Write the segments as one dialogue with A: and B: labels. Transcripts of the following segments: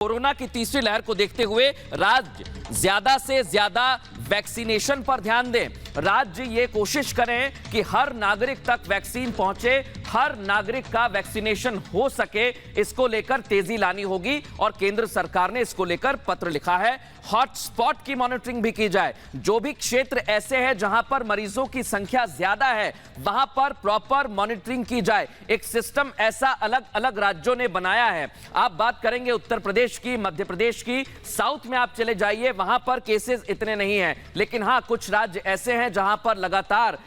A: Corona की तीसरी लहर को देखते हुए राज्य ज्यादा से ज्यादा वैक्सीनेशन पर ध्यान दें। राज्य ये कोशिश करें कि हर नागरिक तक वैक्सीन पहुंचे, हर नागरिक का वैक्सीनेशन हो सके, इसको लेकर तेजी लानी होगी और केंद्र सरकार ने इसको लेकर पत्र लिखा है। हॉटस्पॉट की मॉनिटरिंग भी की जाए। जो भी क्षेत्र ऐसे हैं जहां पर मरीजों की संख्या ज्यादा है, वहां पर प्रॉपर मॉनिटरिंग की जाए। एक सिस्टम ऐसा अलग अलग राज्यों ने बनाया है। आप बात करेंगे उत्तर प्रदेश की, मध्य प्रदेश की, साउथ में आप चले जाइए, वहां पर केसेस इतने नहीं हैं, लेकिन हां कुछ राज्य ऐसे हैं जहां पर लगातार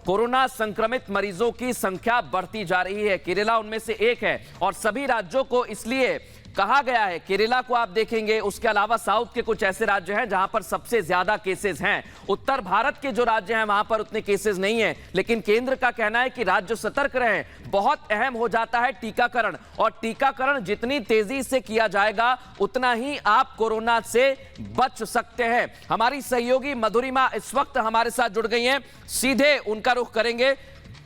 A: कोरोना संक्रमित मरीजों की संख्या बढ़ती जा रही है। केरला उनमें से एक है और सभी राज्यों को इसलिए कहा गया है, केरला को आप देखेंगे, उसके अलावा साउथ के कुछ ऐसे राज्य हैं जहां पर सबसे ज्यादा केसेस हैं। उत्तर भारत के जो राज्य हैं वहां पर उतने केसेस नहीं हैं, लेकिन केंद्र का कहना है कि राज्य सतर्क रहें। बहुत अहम हो जाता है टीकाकरण, और टीकाकरण जितनी तेजी से किया जाएगा उतना ही आप कोरोना से बच सकते हैं। हमारी सहयोगी मधुरिमा इस वक्त हमारे साथ जुड़ गई हैं, सीधे उनका रुख करेंगे।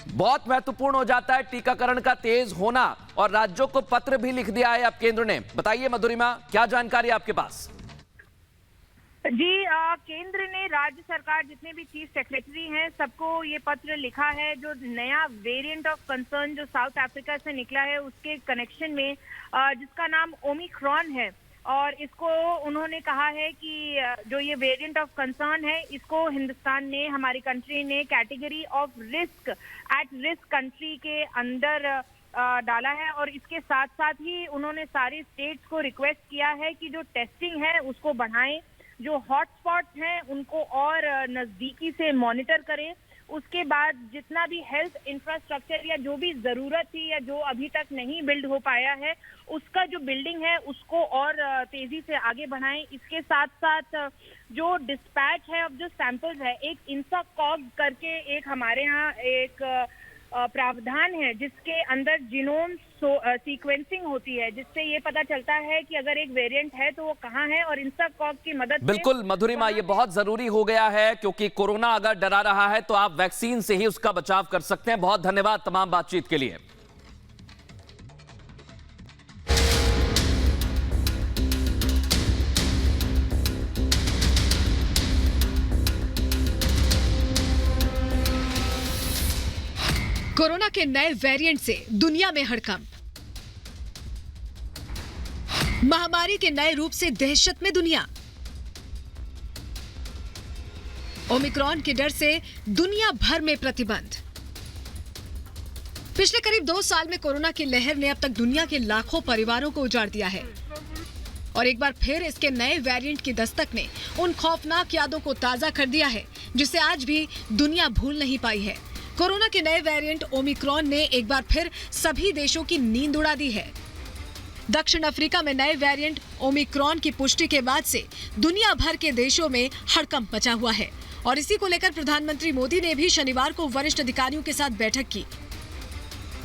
A: बहुत महत्वपूर्ण हो जाता है टीकाकरण का तेज होना, और राज्यों को पत्र भी लिख दिया है अब केंद्र ने। बताइए मधुरिमा, क्या जानकारी आपके पास?
B: जी, केंद्र ने राज्य सरकार जितने भी चीफ सेक्रेटरी हैं सबको ये पत्र लिखा है। जो नया वेरिएंट ऑफ कंसर्न जो साउथ अफ्रीका से निकला है उसके कनेक्शन में, जिसका नाम ओमिक्रॉन है, और इसको उन्होंने कहा है कि जो ये वेरिएंट ऑफ कंसर्न है इसको हिंदुस्तान ने, हमारी कंट्री ने category of risk, at risk country के अंदर डाला है। और इसके साथ साथ ही उन्होंने सारी स्टेट्स को रिक्वेस्ट किया है कि जो टेस्टिंग है उसको बढ़ाएं, जो हॉटस्पॉट हैं उनको और नजदीकी से मॉनिटर करें। उसके बाद जितना भी हेल्थ इंफ्रास्ट्रक्चर या जो भी जरूरत थी या जो अभी तक नहीं बिल्ड हो पाया है उसका जो बिल्डिंग है उसको और तेजी से आगे बढ़ाएं। इसके साथ साथ जो डिस्पैच है, अब जो सैंपल्स है, एक इंसाकॉग करके एक हमारे यहाँ एक प्रावधान है जिसके अंदर जीनोम सीक्वेंसिंग होती है, जिससे ये पता चलता है कि अगर एक वेरिएंट है तो वो कहाँ है, और इंसाकॉग की मदद से।
A: बिल्कुल मधुरिमा, ये बहुत जरूरी हो गया है क्योंकि कोरोना अगर डरा रहा है तो आप वैक्सीन से ही उसका बचाव कर सकते हैं। बहुत धन्यवाद तमाम बातचीत के लिए।
C: कोरोना के नए वेरिएंट से दुनिया में हड़कंप, महामारी के नए रूप से दहशत में दुनिया, ओमिक्रॉन के डर से दुनिया भर में प्रतिबंध। पिछले करीब 2 साल में कोरोना की लहर ने अब तक दुनिया के लाखों परिवारों को उजाड़ दिया है, और एक बार फिर इसके नए वेरिएंट की दस्तक ने उन खौफनाक यादों को ताजा कर दिया है जिसे आज भी दुनिया भूल नहीं पाई है। कोरोना के नए वेरिएंट ओमिक्रॉन ने एक बार फिर सभी देशों की नींद उड़ा दी है। दक्षिण अफ्रीका में नए वेरिएंट ओमिक्रॉन की पुष्टि के बाद से दुनिया भर के देशों में हड़कंप मचा हुआ है, और इसी को लेकर प्रधानमंत्री मोदी ने भी शनिवार को वरिष्ठ अधिकारियों के साथ बैठक की।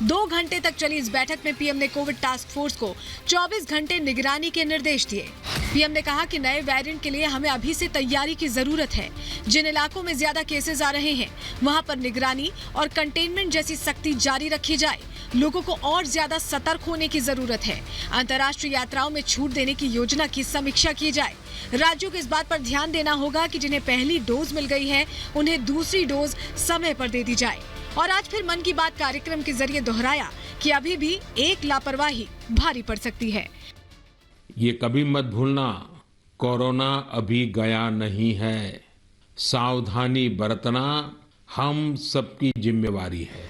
C: 2 घंटे तक चली इस बैठक में पीएम ने कोविड टास्क फोर्स को 24 घंटे निगरानी के निर्देश दिए। पीएम ने कहा कि नए वेरिएंट के लिए हमें अभी से तैयारी की जरूरत है। जिन इलाकों में ज्यादा केसेस आ रहे हैं वहां पर निगरानी और कंटेनमेंट जैसी सख्ती जारी रखी जाए। लोगों को और ज्यादा सतर्क होने की जरूरत है। अंतर्राष्ट्रीय यात्राओं में छूट देने की योजना की समीक्षा की जाए। राज्यों को इस बात पर ध्यान देना होगा कि जिन्हें पहली डोज मिल गई है उन्हें दूसरी डोज समय पर दे दी जाए। और आज फिर मन की बात कार्यक्रम के जरिए दोहराया कि अभी भी एक लापरवाही भारी पड़ सकती है।
D: ये कभी मत भूलना, कोरोना अभी गया नहीं है। सावधानी बरतना हम सबकी जिम्मेवारी है।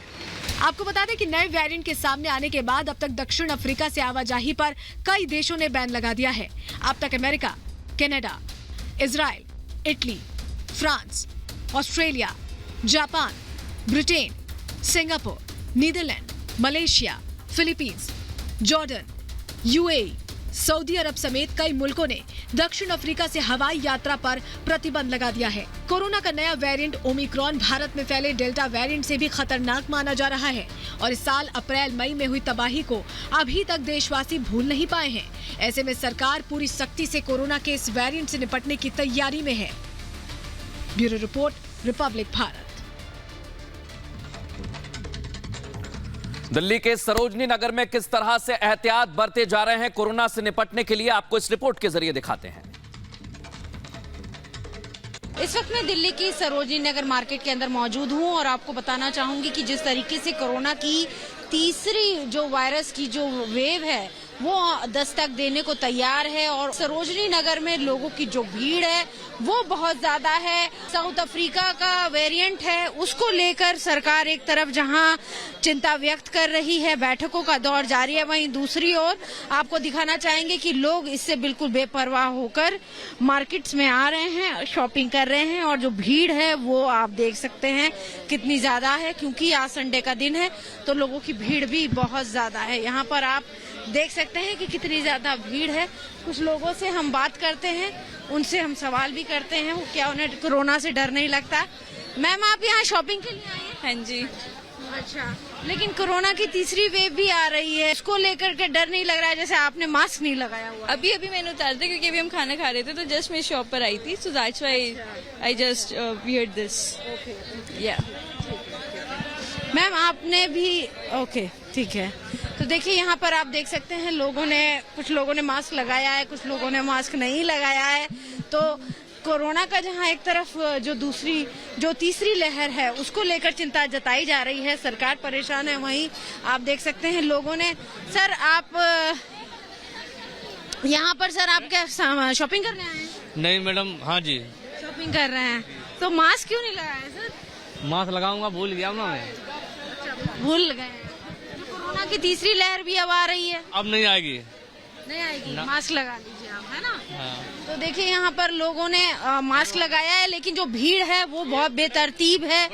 C: आपको बता दें कि नए वेरिएंट के सामने आने के बाद अब तक दक्षिण अफ्रीका से आवाजाही पर कई देशों ने बैन लगा दिया है। अब तक America, Canada, Israel, Italy, France, Australia, Japan, Britain, Singapore, Netherland, Malaysia, Philippines, Jordan, UAE, Saudi Arab समेत कई मुल्कों ने दक्षिण अफ्रीका से हवाई यात्रा पर प्रतिबंध लगा दिया है। कोरोना का नया वेरिएंट ओमिक्रॉन भारत में फैले डेल्टा वेरिएंट से भी खतरनाक माना जा रहा है, और इस साल अप्रैल-मई में हुई तबाही को अभी तक देशवासी भूल नहीं पाए हैं। ऐसे में सरकार पूरी सख्ती से कोरोना के इस वेरिएंट से निपटने की तैयारी में है। Bureau report, Republic Bharat.
A: Delhi के सरोजनी नगर में किस तरह से एहतियात बरते जा रहे हैं कोरोना से निपटने के लिए, आपको इस रिपोर्ट के जरिए दिखाते हैं।
E: इस वक्त मैं दिल्ली की सरोजनी नगर मार्केट के अंदर मौजूद हूं और आपको बताना चाहूंगी कि जिस तरीके से कोरोना की तीसरी जो वायरस की जो वेव है वो दस्तक देने को तैयार है और सरोजनी नगर में लोगों की जो भीड़ है वो बहुत ज्यादा है। साउथ अफ्रीका का वेरिएंट है, उसको लेकर सरकार एक तरफ जहां चिंता व्यक्त कर रही है, बैठकों का दौर जारी है, वहीं दूसरी ओर आपको दिखाना चाहेंगे कि लोग इससे बिल्कुल बेपरवाह होकर मार्केट्स में आ रहे हैं, शॉपिंग कर रहे हैं और जो भीड़ है वो आप देख सकते हैं कितनी ज्यादा है, क्योंकि आज संडे का दिन है तो लोगों की भीड़ भी बहुत ज्यादा है। यहाँ पर आप देख सकते हैं कि कितनी ज्यादा भीड़ है। कुछ लोगों से हम बात करते हैं, उनसे हम सवाल भी करते हैं वो क्या उन्हें कोरोना से डर नहीं लगता। मैम, आप यहाँ शॉपिंग के लिए आई हैं?
F: हाँ जी।
E: अच्छा, लेकिन कोरोना की तीसरी वेव भी आ रही है, इसको लेकर के डर नहीं लग रहा है? जैसे आपने मास्क नहीं लगाया हुआ।
F: अभी मैंने उतार दिया क्योंकि अभी हम खाना खा रहे थे तो जस्ट मैं शॉप पर आई थी, so that's why I just weird this. या
E: मैम, आपने भी ओके, ठीक है। तो देखिए यहाँ पर आप देख सकते हैं कुछ लोगों ने मास्क लगाया है, कुछ लोगों ने मास्क नहीं लगाया है। तो कोरोना का जहाँ एक तरफ जो तीसरी लहर है उसको लेकर चिंता जताई जा रही है, सरकार परेशान है, वहीं आप देख सकते हैं लोगों ने। सर, आप यहाँ पर आप क्या शॉपिंग करने आए हैं?
G: नहीं मैडम। हाँ जी,
E: शॉपिंग कर रहे हैं, तो मास्क क्यों नहीं लगाया सर?
G: मास्क लगाऊंगा, भूल गया ना मैं।
E: भूल गए। कोरोना की तीसरी लहर भी अब आ रही है।
G: अब नहीं आएगी।
E: नहीं आएगी, मास्क लगा लीजिए आप, है ना?
G: हाँ।
E: तो देखिए यहाँ पर लोगों ने मास्क लगाया है, लेकिन जो भीड़ है वो बहुत बेतरतीब है,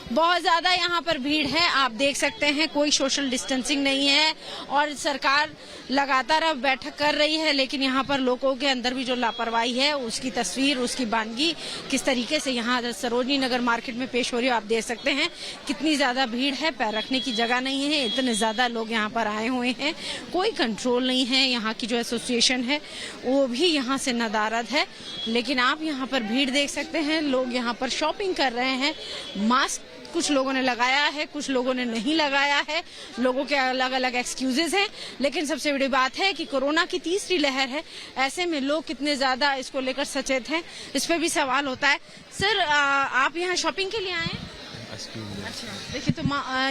E: बहुत ज्यादा यहाँ पर भीड़ है। आप देख सकते हैं कोई सोशल डिस्टेंसिंग नहीं है और सरकार लगातार अब बैठक कर रही है, लेकिन यहाँ पर लोगों के अंदर भी जो लापरवाही है उसकी तस्वीर, उसकी बानगी किस तरीके से यहाँ सरोजनी नगर मार्केट में पेश हो रही है आप देख सकते हैं। कितनी ज्यादा भीड़ है, पैर रखने की जगह नहीं है, इतने ज्यादा लोग यहाँ पर आए हुए हैं, कोई कंट्रोल नहीं है। यहाँ की जो एसोसिएशन है वो भी यहाँ से नदारद है, लेकिन आप यहाँ पर भीड़ देख सकते हैं। लोग यहाँ पर शॉपिंग कर रहे हैं, मास्क कुछ लोगों ने लगाया है, कुछ लोगों ने नहीं लगाया है, लोगों के अलग अलग एक्सक्यूजेस हैं। लेकिन सबसे बड़ी बात है कि कोरोना की तीसरी लहर है, ऐसे में लोग कितने ज्यादा इसको लेकर सचेत हैं, इस पर भी सवाल होता है। सर, आप यहाँ शॉपिंग के लिए आए हैं? अच्छा, देखिए तो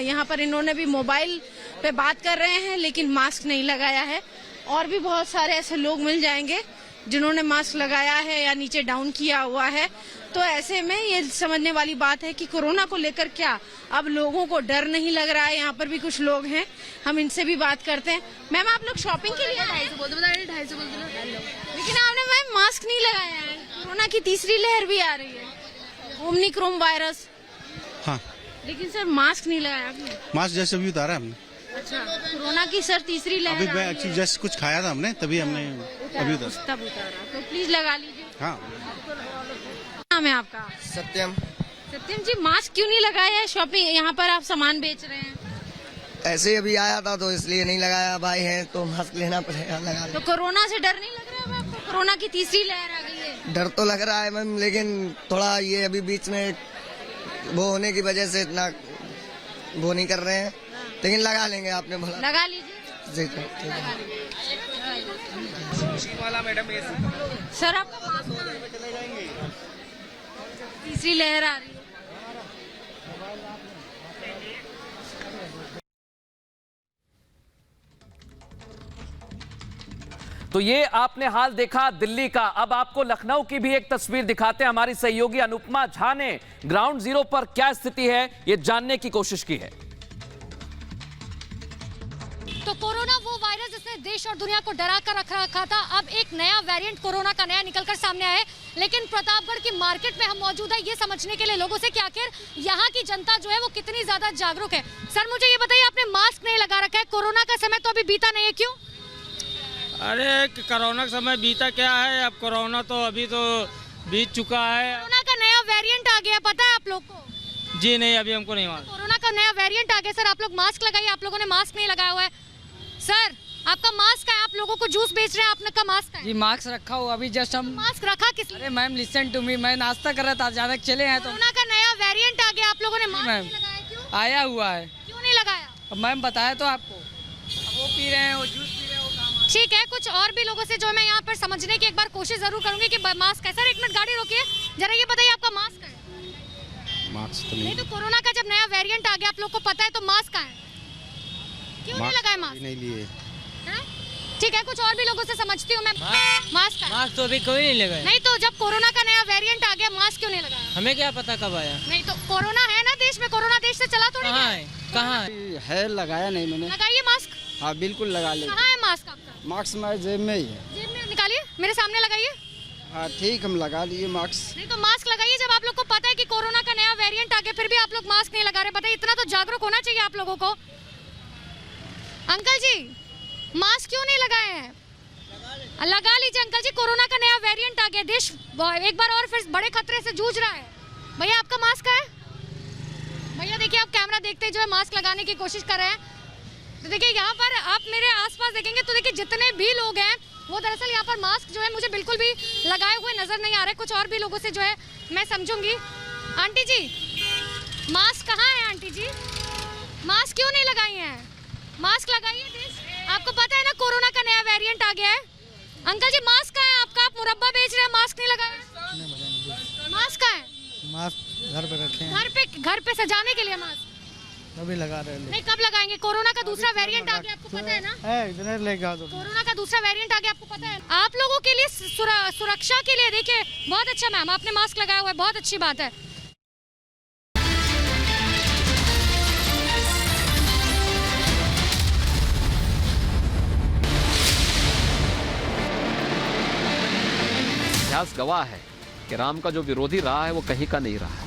E: यहाँ पर इन्होंने भी मोबाइल पे बात कर रहे हैं, लेकिन मास्क नहीं लगाया है। और भी बहुत सारे ऐसे लोग मिल जाएंगे जिन्होंने मास्क लगाया है या नीचे डाउन किया हुआ है। तो ऐसे में ये समझने वाली बात है कि कोरोना को लेकर क्या अब लोगों को डर नहीं लग रहा है। यहाँ पर भी कुछ लोग हैं, हम इनसे भी बात करते हैं। मैम, आप लोग शॉपिंग के लिए 250 बोल दो, लेकिन आपने मैम मास्क नहीं लगाया है। कोरोना की तीसरी लहर भी आ रही है, ओमिक्रॉन वायरस।
H: हाँ,
E: लेकिन सर मास्क नहीं लगाया आपने?
H: मास्क जैसे भी उतारा हमने।
E: अच्छा, कोरोना की सर तीसरी लहर
H: अभी एक्चुअली जैसे कुछ खाया था हमने, तभी हमने अभी उतारा।
E: तब उतारा, तो प्लीज लगा लीजिए।
H: हाँ।
E: नाम है आपका?
I: सत्यम।
E: सत्यम जी, मास्क क्यों नहीं लगाया है? शॉपिंग यहाँ पर आप सामान बेच रहे हैं।
I: ऐसे ही अभी आया था तो इसलिए नहीं लगाया, भाई है तो मास्क लेना पड़ेगा, लगा
E: तो कोरोना से डर नहीं लग रहा है आपको? कोरोना की तीसरी लहर आ गई है।
I: डर तो लग रहा है मैम, लेकिन थोड़ा ये अभी बीच में वो होने की वजह से इतना वो नहीं कर रहे हैं, लेकिन लगा लेंगे। आपने बोला
E: लगा लीजिए।
I: जी, ठीक है।
E: सर, आपका मास्क तीसरी लहर आ रही है।
A: तो ये आपने हाल देखा दिल्ली का। अब आपको लखनऊ की भी एक तस्वीर दिखाते हैं। हमारी सहयोगी अनुपमा झा ने ग्राउंड जीरो पर क्या स्थिति है ये जानने की कोशिश की है।
J: तो कोरोना वो वायरस जिसने देश और दुनिया को डरा कर रख रखा था, अब एक नया वेरिएंट कोरोना का नया निकलकर सामने आया है। लेकिन प्रतापगढ़ की मार्केट में हम मौजूद है ये समझने के लिए लोगों से कि आखिर यहाँ की जनता जो है वो कितनी ज्यादा जागरूक है। सर, मुझे ये बताइए, आपने मास्क नहीं लगा रखा है, कोरोना का समय तो अभी बीता नहीं है, क्यों?
G: अरे कोरोना का समय बीता क्या है, अब कोरोना तो अभी तो बीत चुका है।
J: कोरोना का नया वेरिएंट आ गया, पता है आप लोग को?
G: जी नहीं, अभी हमको नहीं मालूम।
J: कोरोना का नया वेरिएंट आ गया सर, आप लोग मास्क लगाइए, आप लोगों ने मास्क नहीं लगाया हुआ है। सर, आपका मास्क है, आप लोगों को जूस बेच रहे हैं, आपने का मास्क है?
K: जी मास्क रखा हुआ, अभी जस्ट हम
J: मास्क रखा किस लिए?
K: अरे मैम लिसन टू मी, मैं नाश्ता कर रहा था, अचानक चले हैं तो
J: कोरोना का नया वेरिएंट आ गया, आप लोगों ने मास्क
K: मैम
J: नहीं लगाया, क्यों?
K: आया हुआ है।
J: क्यों नहीं लगाया?
K: अब मैम बताया तो आपको, अब वो पी रहे हैं, वो जूस पी रहे हैं, वो काम।
J: ठीक है, कुछ और भी लोगों से जो मैं यहाँ पर समझने की एक बार कोशिश जरूर करूंगी कि मास्क है। सर एक मिनट गाड़ी रोकिए, जरा ये बताइए आपका मास्क है?
H: मास्क तो
J: नहीं तो कोरोना का जब नया वेरिएंट आ गया आप लोग को पता है तो मास्क कहाँ है? क्यों नहीं लगाए मास्क?
H: नहीं लिए।
J: ठीक है, कुछ और भी लोगों से समझती हूँ मैं। मास्क का
K: मास्क तो अभी कोई नहीं लगाया।
J: नहीं तो जब कोरोना का नया वेरिएंट आ गया मास्क क्यों नहीं लगाया?
K: हमें क्या पता कब आया।
J: नहीं तो कोरोना है ना देश में, कोरोना देश से चला थोड़ी
K: कहाँ
J: है?
K: है, कहाँ
I: है लगाया नहीं मैंने।
J: लगाइए मास्क।
I: हाँ बिल्कुल लगा ले।
J: कहाँ है मास्क आपका?
I: मास्क हमारे जेब में ही है।
J: जेब में निकालिए, मेरे सामने लगाइए।
I: हाँ ठीक, हम लगा लिए मास्क।
J: नहीं तो मास्क लगाइए जब आप लोग को पता है कि कोरोना का नया वेरिएंट आ गया, फिर भी आप लोग मास्क नहीं लगा रहे। बताइए, इतना तो जागरूक होना चाहिए आप लोगों को। अंकल जी मास्क क्यों नहीं लगाए हैं? लगा लीजिए अंकल जी, कोरोना का नया वेरिएंट आ गया, देश एक बार और फिर बड़े खतरे से जूझ रहा है। भैया आपका मास्क है? भैया देखिए, आप कैमरा देखते जो है मास्क लगाने की कोशिश कर रहे हैं। तो देखिए यहाँ पर आप मेरे आसपास देखेंगे तो देखिए जितने भी लोग हैं वो दरअसल यहाँ पर मास्क जो है मुझे बिल्कुल भी लगाए हुए नजर नहीं आ रहे। कुछ और भी लोगों से जो है मैं समझूंगी। आंटी जी मास्क कहाँ है? आंटी जी मास्क क्यों नहीं लगाई हैं? मास्क लगाइए, आपको पता है ना कोरोना का नया वेरिएंट आ गया है। अंकल जी मास्क कहाँ है आपका? आप मुरब्बा बेच रहे हैं, मास्क नहीं लगाया। मास्क कहाँ है?
I: मास्क घर पे रखे हैं।
J: घर पे सजाने के लिए मास्क
I: अभी लगा रहे हैं।
J: नहीं, कब लगाएंगे? कोरोना का दूसरा वेरिएंट आ गया, आपको पता है ना?
I: इधर लेगा दो।
J: कोरोना का दूसरा वेरिएंट आ गया, आपको पता है? आप लोगों के लिए सुरक्षा के लिए देखिए बहुत अच्छा मैम आपने मास्क लगाया हुआ है, बहुत अच्छी बात है।
A: इतिहास गवाह है कि राम का जो विरोधी रहा है वो कहीं का नहीं रहा है।